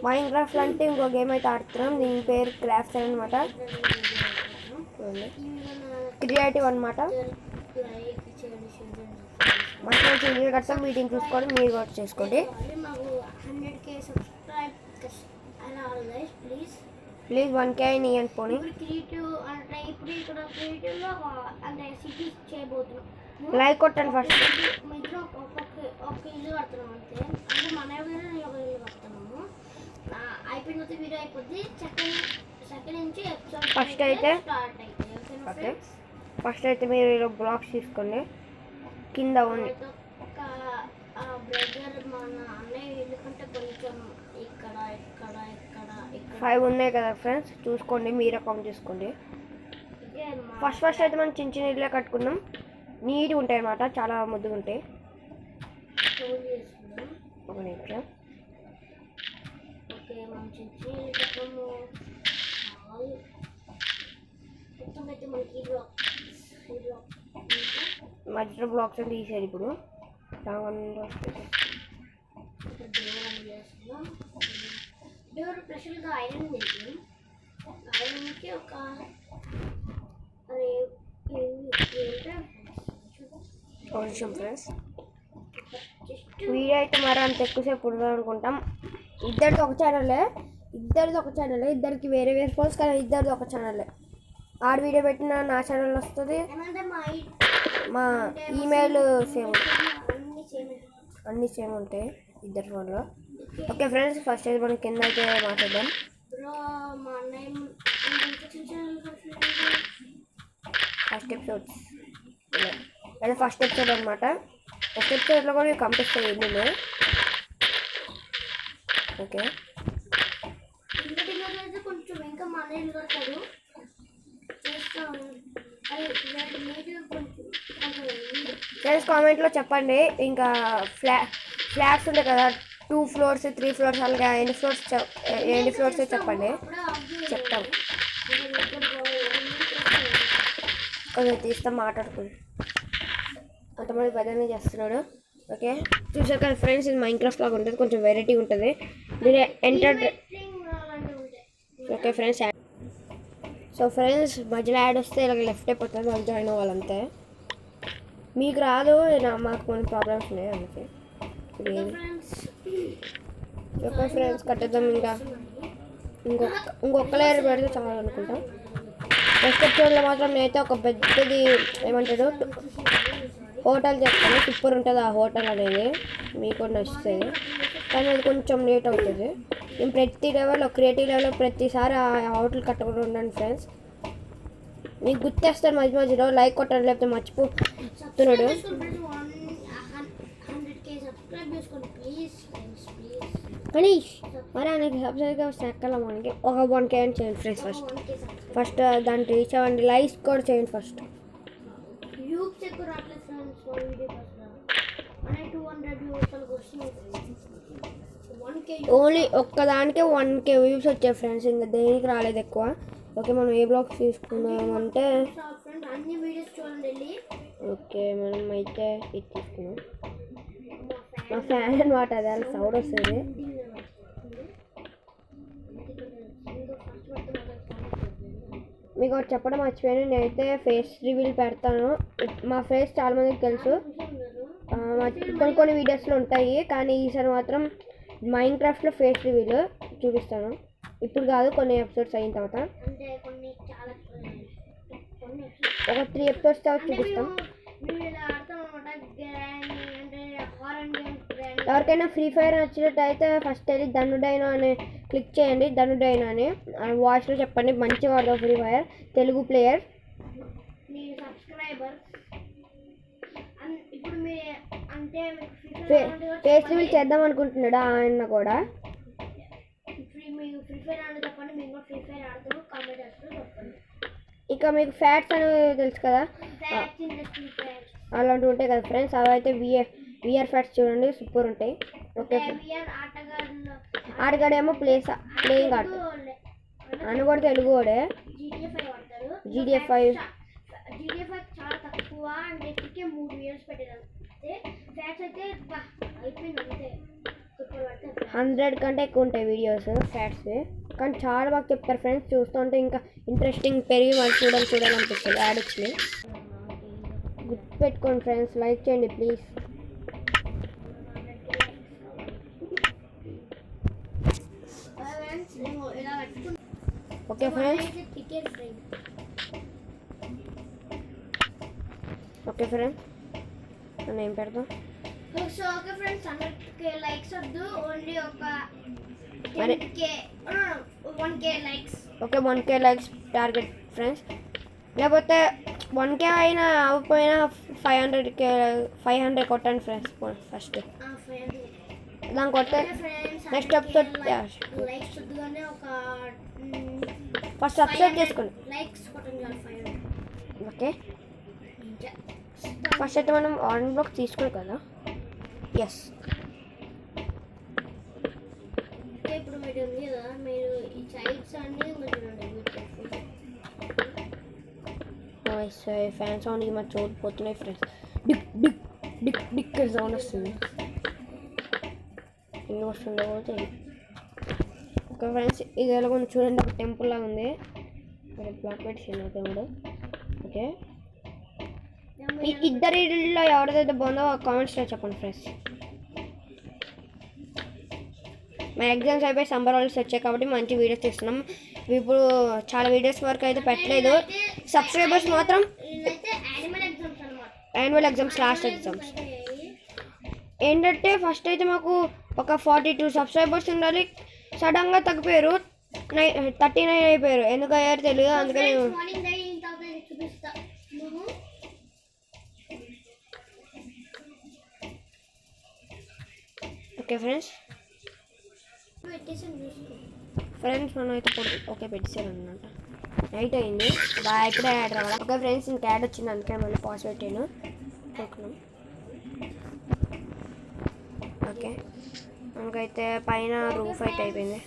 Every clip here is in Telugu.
మైన్క్రాఫ్ట్ అంటే ఇంకో గేమ్ అయితే ఆడుతున్నాం. దీని పేరు క్రాఫ్ట్స్ అనమాట. క్రియేటివ్ అనమాట. మంచిగా వీడియో కడతాం. మీటింగ్ చూసుకోండి, మీరు కూడా చేసుకోండి. ప్లీజ్ 1K ఇవ్వండి పోనీ. లైక్ కొట్టండి ఫస్ట్. ఫస్ట్ అయితే మీరు ఇలా బ్లాక్స్ తీసుకోండి. కింద ఉంది 5 ఉన్నాయి కదా ఫ్రెండ్స్, చూసుకోండి, మీరే కౌంట్ చేసుకోండి. ఫస్ట్ అయితే మనం చిన్న చిన్న ఇళ్ళే కట్టుకున్నాం. నీట్గా ఉంటాయి అన్నమాట, చాలా ముద్దుగా ఉంటాయి. ఒక నిమిషం. మధ్యలో బ్లాక్స్ అంటే తీసేది ఇప్పుడు. స్పెషల్గా ఐరన్ ఒక నిమిషం ఫ్రెండ్స్. వీడియో అయితే మరి అంత ఎక్కువసేపు ఉండదు అనుకుంటాం. ఇద్దరిది ఒక ఛానలే, ఇద్దరికి వేరే వేరే ఫోన్స్, కానీ ఇద్దరిది ఒక ఛానలే. ఆడ వీడియో పెట్టిన నా ఛానల్ వస్తుంది, మా ఈమెయిల్ సేమ్, అన్నీ సేమ్ ఉంటాయి ఇద్దరు ఫోన్లో. ఓకే ఫ్రెండ్స్, ఫస్ట్ అయితే మనం కింద అయితే మాట్లాడదాం. ఫస్ట్ ఎపిసోడ్ అనమాట. ఫస్ట్ ఎపిసోడ్లో కూడా కంపిస్తాయి ఇల్లు. ఓకే ఫ్రెండ్స్, కామెంట్లో చెప్పండి. ఇంకా ఫ్లాట్స్ ఉంటాయి కదా, 2 floors 3 floors అలాగే ఎన్ని ఫ్లోర్స్ చెప్పండి, చెప్తాం. కొంచెం తీస్తాం, మాట్లాడుకుంటాం. కొంతమంది పెద్దనే చేస్తున్నాడు. ఓకే, చూసారు కదా ఫ్రెండ్స్, ఇది మైన్క్రాఫ్ట్ లాగా ఉంటుంది, కొంచెం వెరైటీ ఉంటుంది. దీని enter. Okay friends, so friends మధ్యలో యాడ్ వస్తే ఇలా లెఫ్ట్ అయిపోతుంది, వాళ్ళు జాయిన్ అవ్వాలంతే. మీకు రాదు, మాకు కొన్ని ప్రాబ్లమ్స్ ఉన్నాయి అందుకే. ఓకే ఫ్రెండ్స్, కట్టేద్దాం. ఇంకా ఇంకొక లేయర్ పెడితే చాలా అనుకుంటాం. నెక్స్ట్ ఎపిసోడ్లో మాత్రం నేనైతే ఒక పెద్దది ఏమంటాడు హోటల్ చెప్తాను. సూపర్ ఉంటుంది ఆ హోటల్ అనేది, మీకు నచ్చుతుంది. కానీ అది కొంచెం లేట్ అవుతుంది. నేను ప్రతి లెవెల్లో, క్రియేటివ్ లెవెల్లో ప్రతిసారి ఆ హోటల్ కట్టకుండా ఉండండి ఫ్రెండ్స్. మీకు గుర్తేస్తాను మధ్యలో. లైక్ కొట్టండి, లేకపోతే మర్చిపోతున్నాడు. మనీష్ మరి ఆయనకి సబ్స్క్రైబ్ ఎక్కల మనకి ఒక 1K అని చేయండి ఫ్రెండ్స్. ఫస్ట్ దాన్ని రీచ్ అవ్వండి. లైక్స్ కూడా చేయండి ఫస్ట్. ఓన్లీ ఒక్కదానికే 1K వ్యూస్ వచ్చాయి ఫ్రెండ్స్, ఇంకా దేనికి రాలేదు ఎక్కువ. ఓకే, మనం ఏ బ్లాగ్స్ తీసుకున్నామంటే, ఓకే మనం అయితే ఇది తీసుకున్నాం. మా ఫ్యాన్ అనమాట, అది అలా సౌండ్ వస్తుంది. మీకు ఒకటి చెప్పడం మర్చిపోయాను, నేనైతే ఫేస్ రివీల్ పెడతాను. మా ఫేస్ చాలా మందికి తెలుసు, కొన్ని వీడియోస్లో ఉంటాయి. కానీ ఈసారి మాత్రం మైన్క్రాఫ్ట్లో ఫేస్ రివీల్ చూపిస్తాను. ఇప్పుడు కాదు, కొన్ని ఎపిసోడ్స్ అయిన తర్వాత, ఒక 3 ఎపిసోడ్స్ తర్వాత చూపిస్తాం. ఎవరికైనా ఫ్రీ ఫైర్ నచ్చినట్టయితే ఫస్ట్ వెళ్ళి ధనుడైనా అని క్లిక్ చేయండి. ధనుడైనా అని వాయిస్లో చెప్పండి, మంచిగా వాడతాం free fire, Telugu player. Face reveal చేద్దాం అనుకుంటున్నాడు ఆయన కూడా. ఇక మీకు ఫ్యాట్స్ అనేవి తెలుసు కదా, అలాంటివి ఉంటాయి కదా ఫ్రెండ్స్, అవి అయితే విఆర్ ఫ్యాట్స్ చూడండి, సూపర్ ఉంటాయి. ఓకే, ఆడగాడేమో ప్లేయింగ్ ఆడతాడు, అని కూడా తెలుగు వాడే. GDF5 చాలా తక్కువ అంటే 3 ఇయర్స్ పెట్టేది. ఫ్యాట్స్ అయితే అయిపోయింది అంతే. 100 కంటే ఎక్కువ ఉంటాయి వీడియోస్ ఫ్యాక్ట్స్, కానీ చాలా బాగా చెప్తారు ఫ్రెండ్స్. చూస్తుంటే ఇంకా ఇంట్రెస్టింగ్ పెరిగి వాళ్ళు చూడాలనిపిస్తుంది యాడ్ వచ్చి. గుర్తుపెట్టుకోండి ఫ్రెండ్స్, లైక్ చేయండి please. Okay friends, okay friends మనం ఏం పెడతాం. So okay friends, 100k likes వద్దు, ఓన్లీ ఒక 1k likes. Okay 1k likes target friends. లేకపోతే 1k అయినా అవ్వకపోయినా 500 కొట్టండి ఫ్రెండ్స్ ఫస్ట్. దాన్ని కొట్టే నెక్స్ట్ ఎపిసోడ్ లైక్స్ వద్దుగానే ఒక ఫస్ట్ సబ్స్క్రైబ్ చేసుకోండి. లైక్స్ కొట్టండి 500. ఓకే ఫస్ట్ అయితే మనం ఆరెంజ్ బ్లాక్ తీసుకోవాలి కదా. ఎస్ ఇప్పుడు మీరు ఉంది కదా, మీరు ఈ సైడ్స్ అన్నీ ఫ్యాన్ సౌండ్ ఈ మధ్య చూడిపోతున్నాయి ఫ్రెండ్స్. డిక్ డిక్ డిక్ డిక్ సౌండ్ వస్తుంది. ఎన్ని వస్తుందో పోతే. ఓకే ఫ్రెండ్స్, ఇది ఎలా కొంచెం చూడండి, ఒక టెంపుల్ లాగా ఉంది. బ్లాక్ పెట్టింది అయితే కూడా. ఓకే ఈ ఇద్దరిలో ఎవరిదైతే బాగుందో కామెంట్స్లో చెప్పండి ఫ్రెండ్స్. మా ఎగ్జామ్స్ అయిపోయి సమ్మర్ హాలిడేస్ వచ్చాయి కాబట్టి మంచి వీడియోస్ తీస్తున్నాం. ఇప్పుడు చాలా వీడియోస్ వరకు అయితే పెట్టలేదు. సబ్స్క్రైబర్స్ మాత్రం యాన్యువల్ ఎగ్జామ్స్, లాస్ట్ ఎగ్జామ్స్ ఏంటంటే ఫస్ట్ అయితే మాకు ఒక 42 సబ్స్క్రైబర్స్ ఉండాలి. సడన్గా తగ్గిపోయారు, 39 అయిపోయారు. ఎందుకు అయ్యారు తెలియదు. అందుకని ఓకే ఫ్రెండ్స్ మనం అయితే ఓకే పెట్టేసారు అనమాట. నైట్ అయింది బాగా, ఇప్పుడే యాడ్ రావాలి. ఓకే ఫ్రెండ్స్, ఇంకా యాడ్ వచ్చింది, అందుకే మళ్ళీ పాస్ పెట్టాను. ఓకే మనకైతే పైన రూఫ్ అయితే అయిపోయింది.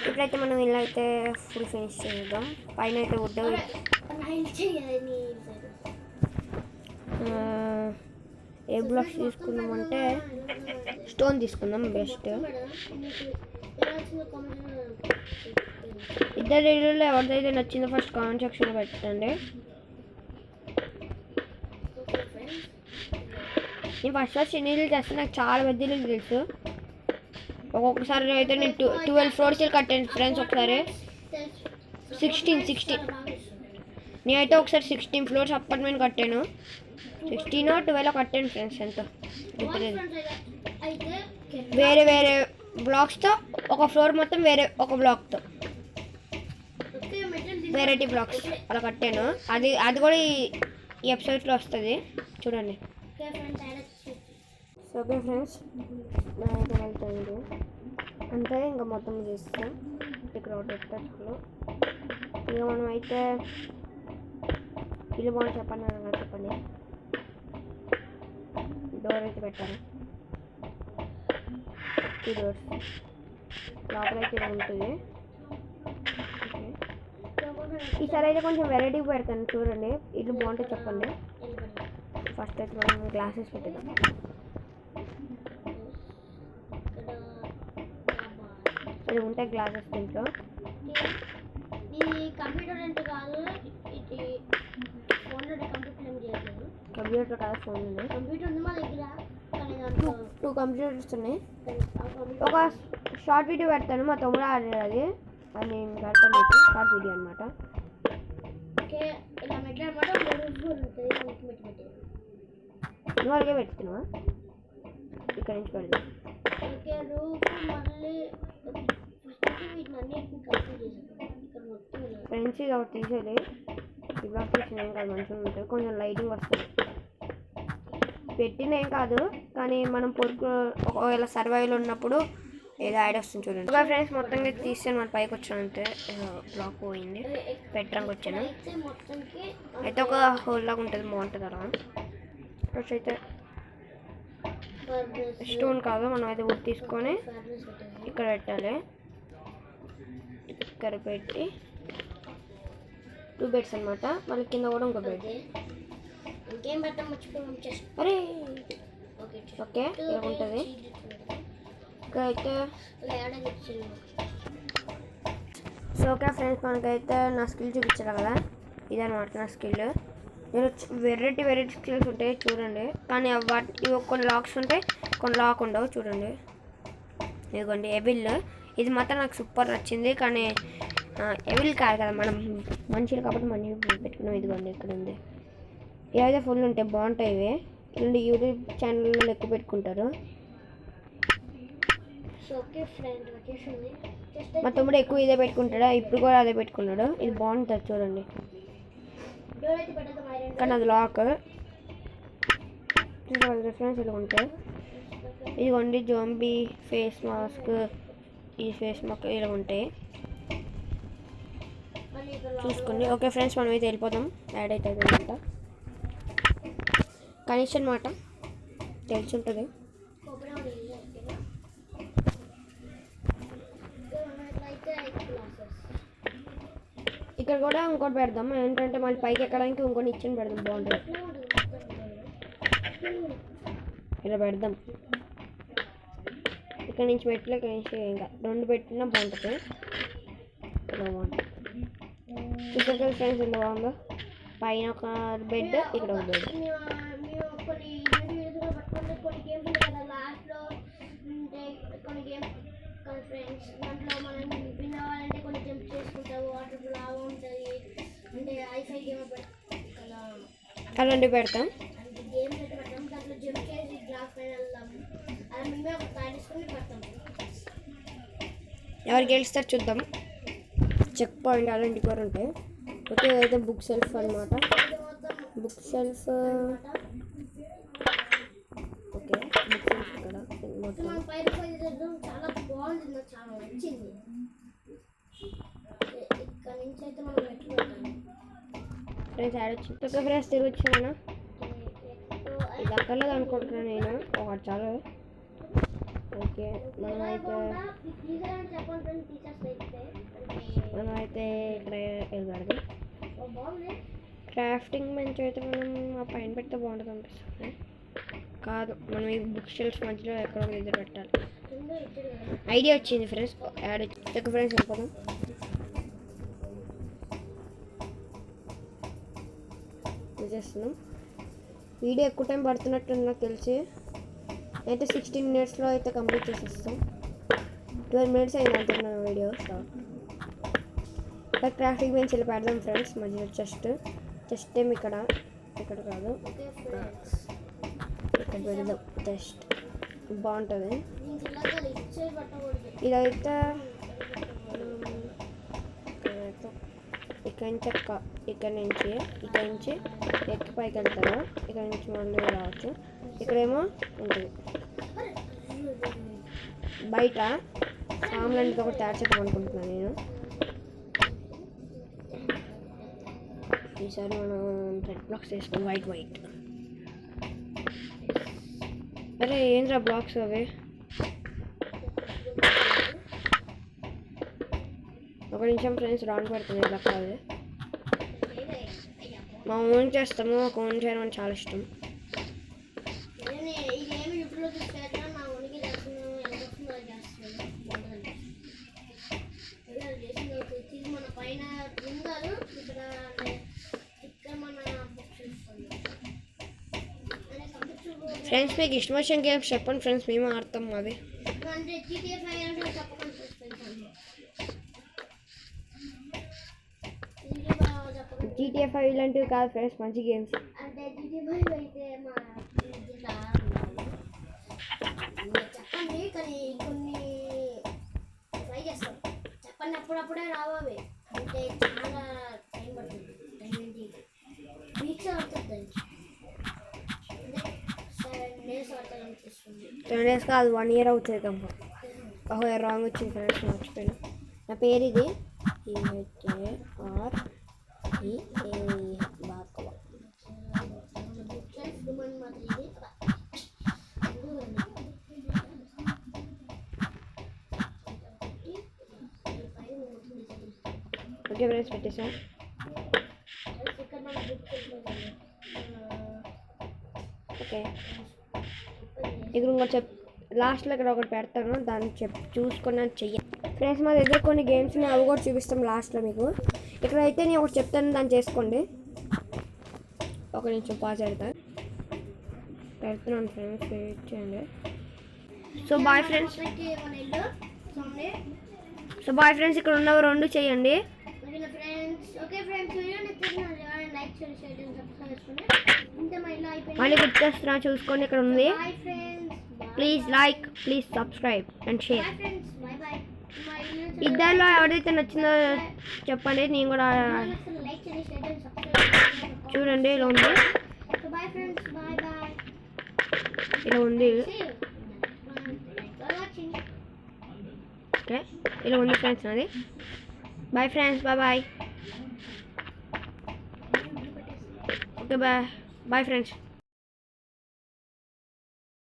ఇప్పుడైతే మనం ఇల్లు అయితే ఫుల్ ఫినిష్ చేద్దాం. పైన అయితే వుడ్ ఏ బ్లాక్స్ తీసుకుందామంటే స్టోన్ తీసుకుందాం బెస్ట్. ఇద్దరు ఇల్లులో ఎవరిదైతే నచ్చిందో ఫస్ట్ కామెంట్ సెక్షన్లో పెట్టండి. నేను ఫస్ట్ చిన్న ఇల్లు చేస్తే నాకు చాలా పెద్ద ఇల్లు తెలుసు. ఒక్కొక్కసారి అయితే నేను 12 ఫ్లోర్స్ కట్టాను ఫ్రెండ్స్. ఒకసారి 16 నేనైతే ఒకసారి 16 ఫ్లోర్స్ అపార్ట్మెంట్ కట్టాను. 16 12 కట్టాను ఫ్రెండ్స్. ఎంత గుర్తులేదు. వేరే వేరే బ్లాక్స్తో ఒక ఫ్లోర్ మొత్తం వేరే ఒక బ్లాక్తో వెరైటీ బ్లాక్స్ అలా కట్టాను. అది కూడా ఈ ఎపిసోడ్లో వస్తుంది చూడండి. ఓకే ఫ్రెండ్స్, నేనైతే వెళ్తాను అంటే ఇంకా మొత్తం చేస్తాం. ఇక్కడ ఒకటి ఎక్స్లో ఇక మనం అయితే ఇల్లు బాగుంది చెప్పండి అన్నమాట. చెప్పండి. డోర్ అయితే పెట్టాను. 2 డోర్స్ లోపలైతే ఇది ఉంటుంది. ఈసారి అయితే కొంచెం వెరైటీ పెడతాను చూడండి. ఇల్లు బాగుంటుంది చెప్పండి. ఫస్ట్ అయితే మనం గ్లాసెస్ పెట్టేద్దాం. ఇది ఉంటాయి గ్లాసెస్ దీంట్లో. కంప్యూటర్ కాదు, ఫోన్ ఉంది. 2 కంప్యూటర్స్ ఉన్నాయి. ఒక షార్ట్ వీడియో పెడతాను, మా తమ్ముడు ఆడారు అది నేను పెడతాను. షార్ట్ వీడియో అనమాట. నువ్వు పెడుతున్నావా? ఇక్కడ నుంచి పెడదాం. ఫ్రెండ్స్ ఇది ఒకటి తీసేది. ఈ బ్లాక్ తీసిన ఏం కాదు, మంచిగా ఉంటుంది. కొంచెం లైటింగ్ వస్తుంది. పెట్టిన ఏం కాదు, కానీ మనం పొరుకు ఒకవేళ సర్వైవల్ ఉన్నప్పుడు ఏదో యాడ్ వస్తుంది చూడండి. ఓకే ఫ్రెండ్స్, మొత్తంగా తీసాను. మన పైకి వచ్చానంటే బ్లాక్ పోయింది. పెట్టడానికి వచ్చాను. అయితే ఒక హోల్ లాగా ఉంటుంది, బాగుంటుంది అలా. ఫస్ట్ అయితే స్టోన్ కాదు, మనం అయితే వుడ్ తీసుకొని ఇక్కడ పెట్టాలి. ఇక్కడ పెట్టి 2 బెడ్స్ అనమాట. మళ్ళీ కింద కూడా ఇంకో బెడ్. అరే ఓకే ఇలా ఉంటుంది. ఇక్కడైతే లేడ తెచ్చింది. సో ఓకే ఫ్రెండ్స్, మనకైతే నా స్కిల్ చూపించాను కదా, ఇదన్నమాట నా స్కిల్. నేను వెరైటీ స్కిల్స్ ఉంటాయి చూడండి, కానీ ఇవి కొన్ని లాక్స్ ఉంటాయి, కొన్ని లాక్ ఉండవు చూడండి. ఇదిగోండి ఎవిల్, ఇది మాత్రం నాకు సూపర్ నచ్చింది. కానీ ఎవిల్ కాదు కదా, మనం మనుషులు కాబట్టి మనీ పెట్టుకున్నాం. ఇదిగోండి ఇక్కడ ఉంది. ఇవైతే ఫుల్ ఉంటాయి, బాగుంటాయి ఇవి. ఇలాంటి యూట్యూబ్ ఛానల్లో ఎక్కువ పెట్టుకుంటారు. మా తమ్ముడు ఎక్కువ ఇదే పెట్టుకుంటాడు, ఇప్పుడు కూడా అదే పెట్టుకున్నాడు. ఇది బాగుంటుంది చూడండి, కానీ అది లాక్. ఫ్రెండ్స్ ఇలా ఉంటాయి. ఇదిగోండి జోంబీ ఫేస్ మాస్క్, ఈ ఫేస్ మాస్క్ ఇలా ఉంటాయి చూసుకోండి. ఓకే ఫ్రెండ్స్, మనం అయితే వెళ్ళిపోతాం. యాడ్ అవుతుంది అంతా కనీసం అనమాట, తెలిసి ఉంటుంది. ఇక్కడ కూడా ఇంకోటి పెడదాం, ఏంటంటే మళ్ళీ పైకి ఎక్కడానికి ఇంకోటి ఇచ్చిన పెడదాం, బాగుంటుంది. ఇలా పెడదాం, ఇక్కడ నుంచి పెట్టలే, ఇక్కడ నుంచి ఇంకా 2 పెట్టినా బాగుంటుంది. ఇలా బాగుంటుంది చూసారు ఫ్రెండ్స్, ఎంత బాగుందో. పైన ఒక బెడ్, ఇక్కడ ఒక బెడ్. ఫ్రెండ్స్ దాంట్లో మనం విన్ అవ్వాలంటే కొన్ని జంప్ చేసుకుంటారు, వాటర్ లాగా ఉంటుంది, అంటే ఐఫై గేమ్ కదా అలాంటివి పెడతాం. అంటే గేమ్స్ అయితే పెడతాం, దాంట్లో జంప్ చేసి గ్లాస్ పైన వెళ్దాం. అలా మేమే ఒక తయారుకొని పెడతాం. ఎవరు గెలుస్తారు చూద్దాం. చెక్ పాయింట్ అలాంటివి కూడా ఉంటాయి. ఓకే, అయితే బుక్ షెల్ఫ్ అనమాట. Book shelf, okay book shelf ఇక్కడ మన పైన చాలా బాగుంది, నాకు చాలా నచ్చింది. ఇక్కడ నుంచి అయితే మనం మెట్లు పెట్టాలి. ఫ్రెండ్స్ యాడ్ వచ్చి ఓకే ఫ్రెండ్స్, తిరిగి వచ్చాను. ఇది అక్కర్లేదు అనుకుంటున్నాను నేను, ఒకటి చాలు. ఓకే మనమైతే ఇక్కడ వెళ్ళాలి. క్రాఫ్టింగ్ బెంచ్ అయితే మనం ఆ పైన పెడితే బాగుంటుంది అనిపిస్తుంది. కాదు, మనం ఈ బుక్ షెల్ఫ్ మధ్యలో ఎక్కడో దగ్గర పెట్టాలి. ఐడియా వచ్చింది ఫ్రెండ్స్, యాడ్ వచ్చి ఫ్రెండ్స్ వెళ్ళిపోదాం. చేస్తున్నాం. వీడియో ఎక్కువ టైం పడుతున్నట్టు నాకు తెలిసి, అయితే 16 minutesలో అయితే కంప్లీట్ చేసేస్తాం. 12 minutes అయింది అంటున్నాను వీడియో. క్రాఫ్టింగ్ బెంచ్ ఇలా పెడదాం ఫ్రెండ్స్ మధ్యలో. జస్ట్ ఏమి ఇక్కడ కాదు, ఇక్కడ పెడదాం. జస్ట్ బాగుంటుంది. ఇదైతే ఇక్కడ నుంచి ఎక్కి పైకి వెళ్తారు, ఇక్కడ నుంచి మళ్ళీ రావచ్చు. ఇక్కడేమో ఉంటుంది బయట సామ్లాంటి ఒకటి తయారు చేద్దాం అనుకుంటున్నాను నేను. ఈసారి మనం రెడ్ బ్లాక్స్ వేసుకోం, వైట్. అరే ఏంద్రా బ్లాక్స్ అవి, ఒక నిమిషం ఫ్రెండ్స్ రాను పడుతుంది. ఇలా కాదు, మా ఓన్ చేస్తాము, ఒక ఓన్ చేయడం అని చాలా ఇష్టం. ఫ్రెండ్స్ మీకు ఇష్టం వచ్చిన గేమ్స్ చెప్పండి ఫ్రెండ్స్, మేము ఆడతాం అవి. GTA 5 ఇలాంటివి కాదు ఫ్రెండ్స్, మంచి గేమ్స్. అంటే GTA 5 అయితే మా చెప్పండి, కానీ కొన్ని ట్రై చేస్తాం. చెప్పండి, అప్పుడప్పుడే రావాలి అంటే చాలా టైం పడుతుంది. 10 weeks అవుతుంది, 7 days పడుతుంది అనిపిస్తుంది. 10 days కాదు, 1 year అవుతుంది కంప. ఓహో రాంగ్ వచ్చింది ఫ్రెండ్స్, మర్చిపోయాను. నా పేరు ఇది బాకవ. ఓకే ఫ్రెండ్స్ పెట్టేసాం. ఓకే ఇక్కడ ఇంకోటి లాస్ట్లో ఇక్కడ ఒకటి పెడతాను, దాన్ని చూసుకొని చెయ్యాలి ఫ్రెండ్స్. మా దగ్గర కొన్ని గేమ్స్ ఉన్నాయి, అవి కూడా చూపిస్తాం లాస్ట్లో మీకు. ఇక్కడైతే నేను ఒకటి చెప్తాను, దాన్ని చేసుకోండి. ఒక నిమిషం పాస్ పెడుతున్నాను ఫ్రెండ్స్, వెయిట్ చేయండి. సో బాయ్ ఫ్రెండ్స్, ఇక్కడ ఉన్నవి 2 చేయండి. మళ్ళీ గుర్తొస్తున్నా, చూసుకోండి ఇక్కడ ఉంది. Please like, please subscribe and share. ఇద్దరిలో ఎవరైతే నచ్చిందో చెప్పండి, నేను కూడా చూడండి. ఇలా ఉంది, ఇలా ఉంది. ఓకే, ఇలా ఉంది ఫ్రెండ్స్ నాది. Bye friends, bye. Okay bye friends.